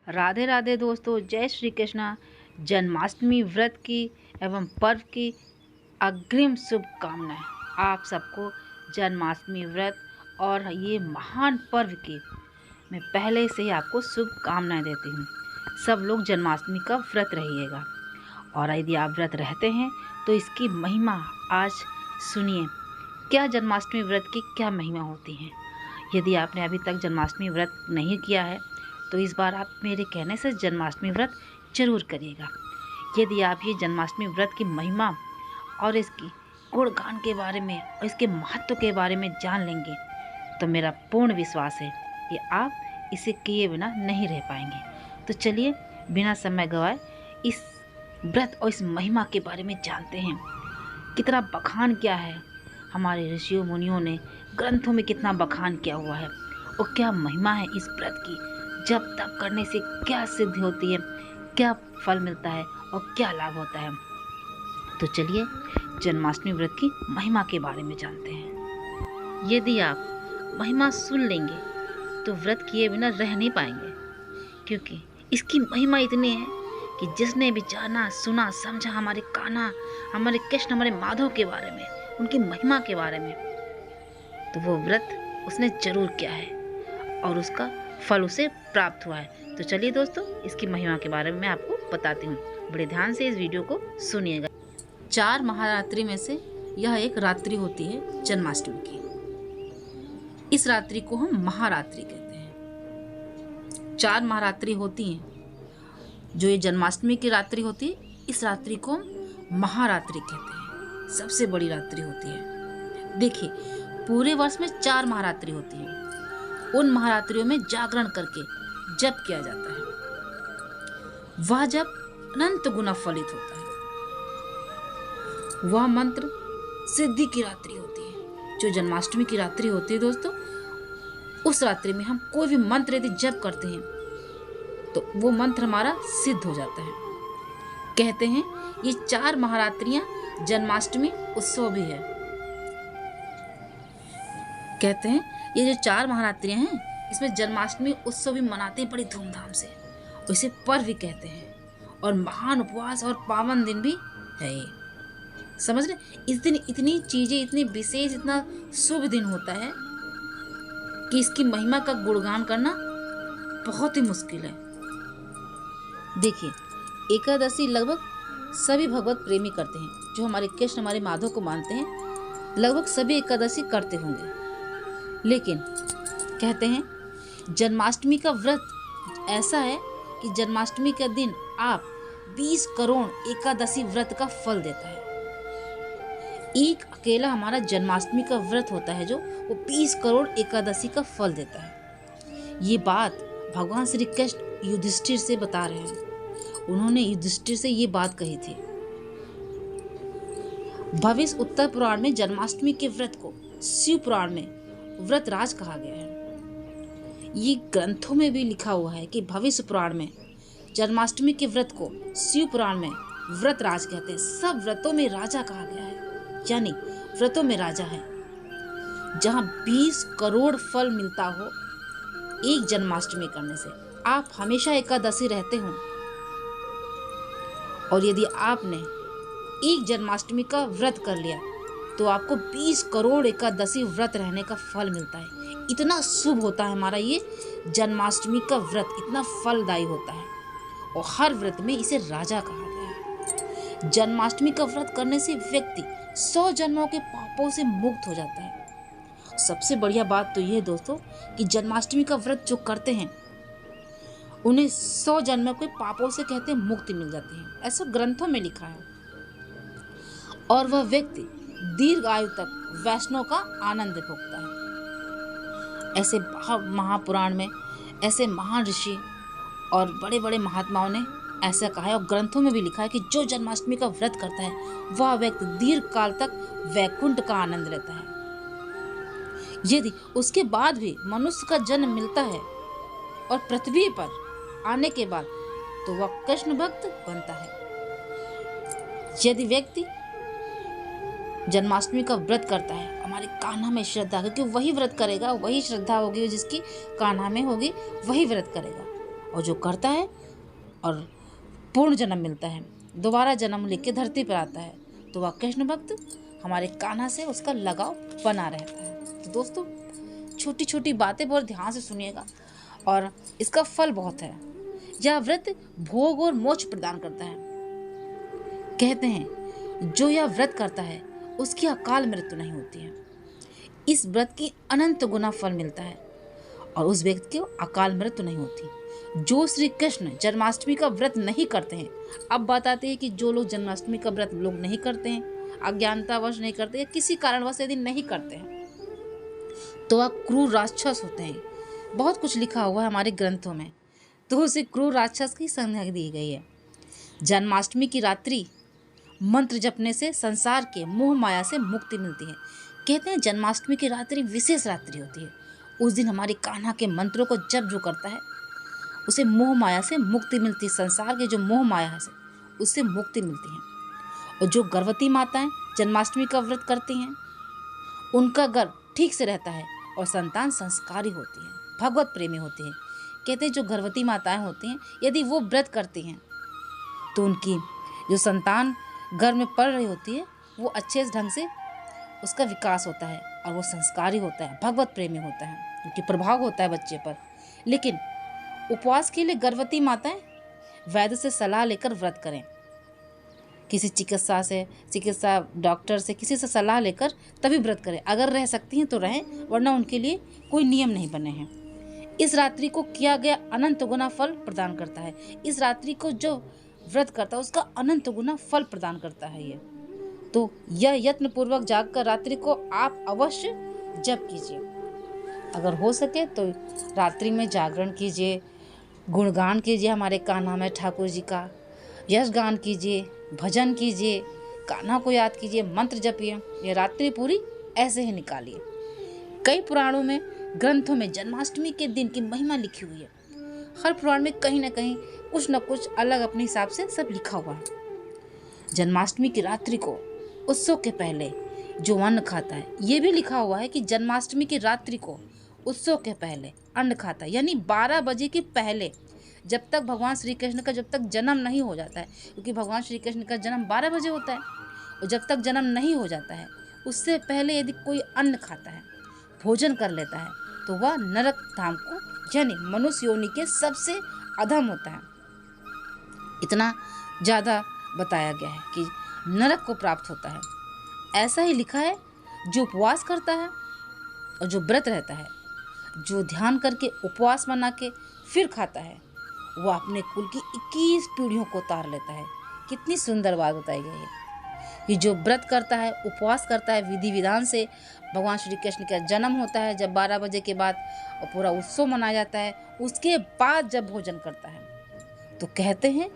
राधे राधे दोस्तों, जय श्री कृष्णा। जन्माष्टमी व्रत की एवं पर्व की अग्रिम शुभकामनाएं आप सबको। जन्माष्टमी व्रत और ये महान पर्व की मैं पहले से ही आपको शुभकामनाएं देती हूँ। सब लोग जन्माष्टमी का व्रत रहिएगा और यदि आप व्रत रहते हैं तो इसकी महिमा आज सुनिए। क्या जन्माष्टमी व्रत की क्या महिमा होती है। यदि आपने अभी तक जन्माष्टमी व्रत नहीं किया है तो इस बार आप मेरे कहने से जन्माष्टमी व्रत जरूर करिएगा। यदि आप ये जन्माष्टमी व्रत की महिमा और इसकी गुणगान के बारे में और इसके महत्व के बारे में जान लेंगे तो मेरा पूर्ण विश्वास है कि आप इसे किए बिना नहीं रह पाएंगे। तो चलिए बिना समय गवाए इस व्रत और इस महिमा के बारे में जानते हैं। कितना बखान किया है हमारे ऋषियों मुनियों ने, ग्रंथों में कितना बखान किया हुआ है और क्या महिमा है इस व्रत की। जब तप करने से क्या सिद्धि होती है, क्या फल मिलता है और क्या लाभ होता है। तो चलिए जन्माष्टमी व्रत की महिमा के बारे में जानते हैं। यदि आप महिमा सुन लेंगे तो व्रत किए बिना रह नहीं पाएंगे, क्योंकि इसकी महिमा इतनी है कि जिसने भी जाना सुना समझा हमारे कान्हा, हमारे कृष्ण, हमारे माधव के बारे में, उनकी महिमा के बारे में, तो वो व्रत उसने जरूर किया है और उसका फल उसे प्राप्त हुआ है। तो चलिए दोस्तों इसकी महिमा के बारे में मैं आपको बताती हूँ। बड़े ध्यान से इस वीडियो को सुनिएगा। 4 महारात्रि में से यह एक रात्रि होती है जन्माष्टमी की। इस रात्रि को हम महारात्रि कहते हैं। 4 महारात्रि होती हैं। जो ये जन्माष्टमी की रात्रि होती है, इस रात्रि को हम महारात्रि कहते हैं। सबसे बड़ी रात्रि होती है। देखिए, पूरे वर्ष में 4 महारात्रि होती हैं। उन महारात्रियों में जागरण करके जप किया जाता है। वह जप अनंत गुना फलित होता है। वह मंत्र सिद्धि की रात्रि होती है। जो जन्माष्टमी की रात्रि होती है दोस्तों, उस रात्रि में हम कोई भी मंत्र यदि जप करते हैं तो वो मंत्र हमारा सिद्ध हो जाता है। कहते हैं ये 4 महारात्रियां जन्माष्टमी उत्सव भी है। कहते हैं ये जो 4 महारात्रियां हैं, इसमें जन्माष्टमी उत्सव भी मनाते हैं बड़ी धूमधाम से, और इसे पर्व भी कहते हैं और महान उपवास और पावन दिन भी है ये। समझ रहे, इस दिन इतनी चीजें, इतनी विशेष, इतना शुभ दिन होता है कि इसकी महिमा का गुणगान करना बहुत ही मुश्किल है। देखिए, एकादशी लगभग सभी भगवत प्रेमी करते हैं। जो हमारे कृष्ण, हमारे माधव को मानते हैं, लगभग सभी एकादशी करते होंगे। लेकिन कहते हैं जन्माष्टमी का व्रत ऐसा है कि जन्माष्टमी के दिन आप 20 करोड़ एकादशी व्रत का फल देता है। एक अकेला हमारा जन्माष्टमी का व्रत होता है जो वो 20 करोड़ एकादशी का फल देता है। ये बात भगवान श्री कृष्ण युधिष्ठिर से बता रहे हैं। उन्होंने युधिष्ठिर से ये बात कही थी। भविष्य उत्तर पुराण में जन्माष्टमी के व्रत को शिव पुराण में व्रत राज कहा गया है। ये ग्रंथों में भी लिखा हुआ है कि भविष्य पुराण में जन्माष्टमी के व्रत को शिव पुराण में व्रत राज कहते हैं। सब व्रतों में राजा कहा गया है, यानी व्रतों में राजा है। जहां 20 करोड़ फल मिलता हो एक जन्माष्टमी करने से। आप हमेशा एकादशी रहते हो और यदि आपने एक जन्माष्टमी का व्रत कर लिया तो आपको 20 करोड़ एकादशी व्रत रहने का फल मिलता है। इतना शुभ होता है हमारा ये जन्माष्टमी का व्रत, इतना फलदायी होता है और हर व्रत में इसे राजा कहा गया है। जन्माष्टमी का व्रत करने से व्यक्ति 100 जन्मों के पापों से मुक्त हो जाता है। सबसे बढ़िया बात तो यह है दोस्तों कि जन्माष्टमी का व्रत जो करते हैं उन्हें 100 जन्मों के पापों से कहते हैं मुक्ति मिल जाती है। ऐसा ग्रंथों में लिखा है। और वह व्यक्ति दीर्घ आयु तक वैष्णव का आनंद भोगता है। ऐसे महापुराण में ऐसे महान ऋषि और बड़े बड़े महात्माओं ने ऐसा कहा है और ग्रंथों में भी लिखा है कि जो जन्माष्टमी का व्रत करता है वह व्यक्ति दीर्घ काल तक वैकुंठ का आनंद लेता है। यदि उसके बाद भी मनुष्य का जन्म मिलता है और पृथ्वी पर आने के बाद तो वह कृष्ण भक्त बनता है। यदि व्यक्ति जन्माष्टमी का व्रत करता है, हमारे कान्हा में श्रद्धा, क्योंकि वही व्रत करेगा, वही श्रद्धा होगी जिसकी कान्हा में होगी, वही व्रत करेगा। और जो करता है और पूर्ण जन्म मिलता है, दोबारा जन्म लेके धरती पर आता है, तो वह कृष्ण भक्त हमारे कान्हा से उसका लगाव बना रहता है। तो दोस्तों, छोटी छोटी बातें बहुत ध्यान से सुनिएगा और इसका फल बहुत है। यह व्रत भोग और मोक्ष प्रदान करता है। कहते हैं जो यह व्रत करता है उसकी अकाल मृत्यु नहीं होती है। इस व्रत की अनंत गुना फल मिलता है और उस व्यक्ति को अकाल मृत्यु नहीं होती। जो श्री कृष्ण जन्माष्टमी का व्रत नहीं करते हैं, अब बात आती है कि जो लोग जन्माष्टमी का व्रत लोग नहीं करते हैं, अज्ञानतावश नहीं करते या किसी कारणवश यदि नहीं करते हैं, तो वह क्रूर राक्षस होते हैं। बहुत कुछ लिखा हुआ है हमारे ग्रंथों में, तो उसे क्रूर राक्षस की संज्ञा दी गई है। जन्माष्टमी की रात्रि मंत्र जपने से संसार के मोह माया से मुक्ति मिलती है। कहते हैं जन्माष्टमी की रात्रि विशेष रात्रि होती है। उस दिन हमारे कान्हा के मंत्रों को जप जो करता है उसे मोह माया से मुक्ति मिलती है। संसार के जो मोह माया है उससे मुक्ति मिलती है। और जो गर्भवती माताएं जन्माष्टमी का व्रत करती हैं उनका गर्भ ठीक से रहता है और संतान संस्कारी होती है, भगवत प्रेमी होती है। कहते हैं जो गर्भवती माताएं होती हैं यदि वो व्रत करती हैं तो उनकी जो संतान गर्भ में पड़ रही होती है वो अच्छे ढंग से उसका विकास होता है और वो संस्कारी होता है, भगवत प्रेमी होता है, उनकी प्रभाव होता है बच्चे पर। लेकिन उपवास के लिए गर्भवती माताएं वैद्य से सलाह लेकर व्रत करें। किसी चिकित्सा डॉक्टर से किसी से सलाह लेकर तभी व्रत करें। अगर रह सकती हैं तो रहें, वरना उनके लिए कोई नियम नहीं बने हैं। इस रात्रि को किया गया अनंत गुना फल प्रदान करता है। इस रात्रि को जो व्रत करता है उसका अनंत गुना फल प्रदान करता है ये। तो यह यत्न पूर्वक जागकर रात्रि को आप अवश्य जप कीजिए। अगर हो सके तो रात्रि में जागरण कीजिए, गुणगान कीजिए हमारे कान्हा में ठाकुर जी का, यश गान कीजिए, भजन कीजिए, कान्हा को याद कीजिए, मंत्र जपिए। ये रात्रि पूरी ऐसे ही निकालिए। कई पुराणों में ग्रंथों में जन्माष्टमी के दिन की महिमा लिखी हुई है। हर पुराण में कहीं ना कहीं कुछ न कुछ अलग अपने हिसाब से सब लिखा हुआ है। जन्माष्टमी की रात्रि को उत्सव के पहले जो अन्न खाता है, ये भी लिखा हुआ है कि जन्माष्टमी की रात्रि को उत्सव के पहले अन्न खाता है, यानी 12 बजे के पहले, जब तक भगवान श्री कृष्ण का जब तक जन्म नहीं हो जाता है, क्योंकि भगवान श्री कृष्ण का जन्म 12 बजे होता है, और जब तक जन्म नहीं हो जाता है उससे पहले यदि कोई अन्न खाता है, भोजन कर लेता है, तो वह नरक धाम को यानी मनुष्य योनि के सबसे अधम होता है। इतना ज़्यादा बताया गया है कि नरक को प्राप्त होता है। ऐसा ही लिखा है, जो उपवास करता है और जो व्रत रहता है, जो ध्यान करके उपवास बना के फिर खाता है, वह अपने कुल की 21 पीढ़ियों को तार लेता है। कितनी सुंदर बात बताई गई है कि जो व्रत करता है, उपवास करता है, विधि विधान से भगवान श्री कृष्ण का जन्म होता है जब 12 बजे के बाद, और पूरा उत्सव मनाया जाता है, उसके बाद जब भोजन करता है तो कहते हैं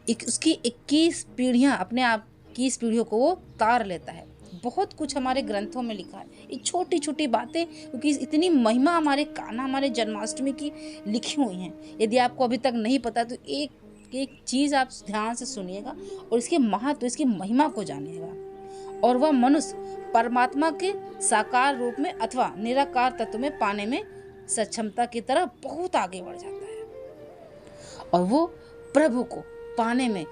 उसकी 21 पीढ़ियाँ, अपने आप 21 पीढ़ियों को वो तार लेता है। बहुत कुछ हमारे ग्रंथों में लिखा है। ये छोटी छोटी बातें, क्योंकि इतनी महिमा हमारे कान्हा, हमारे जन्माष्टमी की लिखी हुई हैं। यदि आपको अभी तक नहीं पता तो एक एक चीज़ आप ध्यान से सुनिएगा और इसके महत्व, इसकी महिमा को जानिएगा। और वह मनुष्य परमात्मा के साकार रूप में अथवा निराकार तत्व में पाने में सक्षमता की तरह बहुत आगे बढ़ जाता है। और वो प्रभु को पाने में,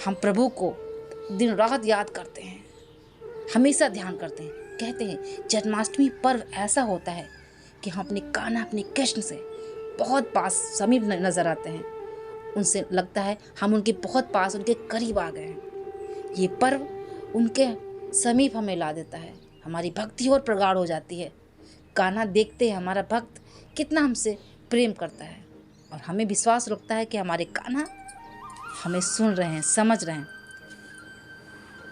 हम प्रभु को दिन रात याद करते हैं, हमेशा ध्यान करते हैं। कहते हैं जन्माष्टमी पर्व ऐसा होता है कि हम अपने कान्हा, अपने कृष्ण से बहुत पास, समीप नजर आते हैं। उनसे लगता है हम उनके बहुत पास, उनके करीब आ गए हैं। ये पर्व उनके समीप हमें ला देता है, हमारी भक्ति और प्रगाढ़ हो जाती है। कान्हा देखते हैं हमारा भक्त कितना हमसे प्रेम करता है, और हमें विश्वास रखता है कि हमारे कान्हा हमें सुन रहे हैं, समझ रहे हैं।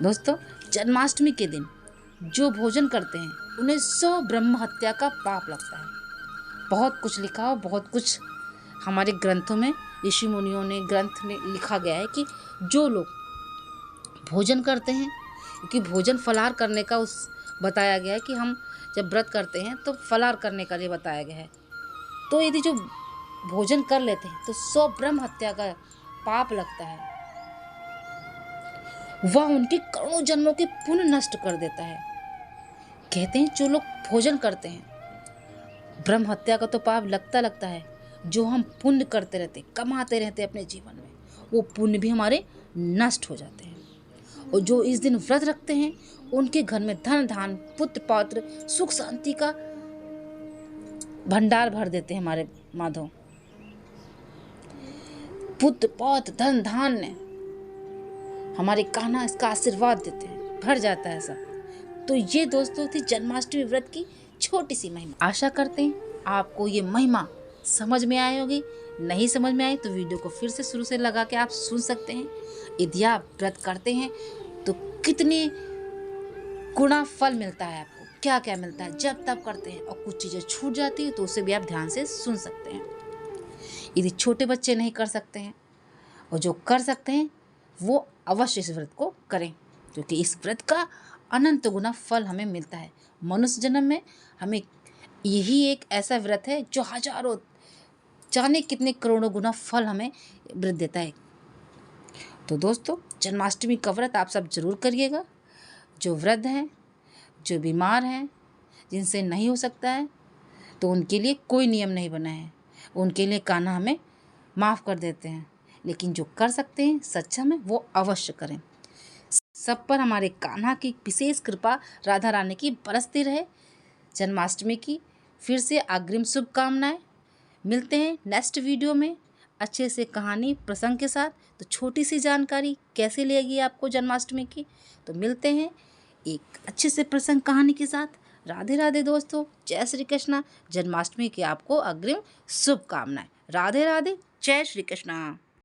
दोस्तों, जन्माष्टमी के दिन जो भोजन करते हैं उन्हें 100 ब्रह्म हत्या का पाप लगता है। बहुत कुछ लिखा हो, बहुत कुछ हमारे ग्रंथों में, ऋषि मुनियों ने, ग्रंथ में लिखा गया है कि जो लोग भोजन करते हैं, क्योंकि भोजन फलाहार करने का बताया गया है कि हम जब व्रत करते हैं तो फलाहार करने का लिए बताया गया है। तो यदि जो भोजन कर लेते हैं तो 100 ब्रह्म हत्या का पाप लगता है। वह उनके करोड़ों जन्मों के पुण्य नष्ट कर देता है। कहते हैं जो लोग भोजन करते हैं, ब्रह्म हत्या का तो पाप लगता है, जो हम पुण्य करते रहते, कमाते रहते अपने जीवन में, वो पुण्य भी हमारे नष्ट हो जाते हैं। और जो इस दिन व्रत रखते हैं उनके घर में धन धान पुत्र पौत्र सुख शांति का भंडार भर देते हैं हमारे माधव। पुत्र पौत्र धन धान्य हमारे कान्हा इसका आशीर्वाद देते हैं, भर जाता है सब। तो ये दोस्तों थी जन्माष्टमी व्रत की छोटी सी महिमा। आशा करते हैं आपको ये महिमा समझ में आई होगी। नहीं समझ में आई तो वीडियो को फिर से शुरू से लगा के आप सुन सकते हैं। यदि आप व्रत करते हैं तो कितने गुना फल मिलता है आपको, क्या क्या मिलता है जब तब करते हैं, और कुछ चीज़ें छूट जाती है तो उसे भी आप ध्यान से सुन सकते हैं। यदि छोटे बच्चे नहीं कर सकते हैं और जो कर सकते हैं वो अवश्य इस व्रत को करें, क्योंकि इस व्रत का अनंत गुना फल हमें मिलता है। मनुष्य जन्म में हमें यही एक ऐसा व्रत है जो हजारों जाने कितने करोड़ों गुना फल हमें व्रत देता है। तो दोस्तों जन्माष्टमी का व्रत आप सब जरूर करिएगा। जो वृद्ध हैं, जो बीमार हैं, जिनसे नहीं हो सकता है, तो उनके लिए कोई नियम नहीं बना है, उनके लिए कान्हा हमें माफ़ कर देते हैं। लेकिन जो कर सकते हैं सच्चा में वो अवश्य करें। सब पर हमारे कान्हा की विशेष कृपा राधा रानी की बरसती रहे। जन्माष्टमी की फिर से अग्रिम शुभकामनाएं। मिलते हैं नेक्स्ट वीडियो में अच्छे से कहानी प्रसंग के साथ। तो छोटी सी जानकारी कैसे लगेगी आपको जन्माष्टमी की, तो मिलते हैं एक अच्छे से प्रसंग कहानी के साथ। राधे राधे दोस्तों, जय श्री कृष्णा। जन्माष्टमी की आपको अग्रिम शुभकामनाएं। राधे राधे, जय श्री कृष्णा।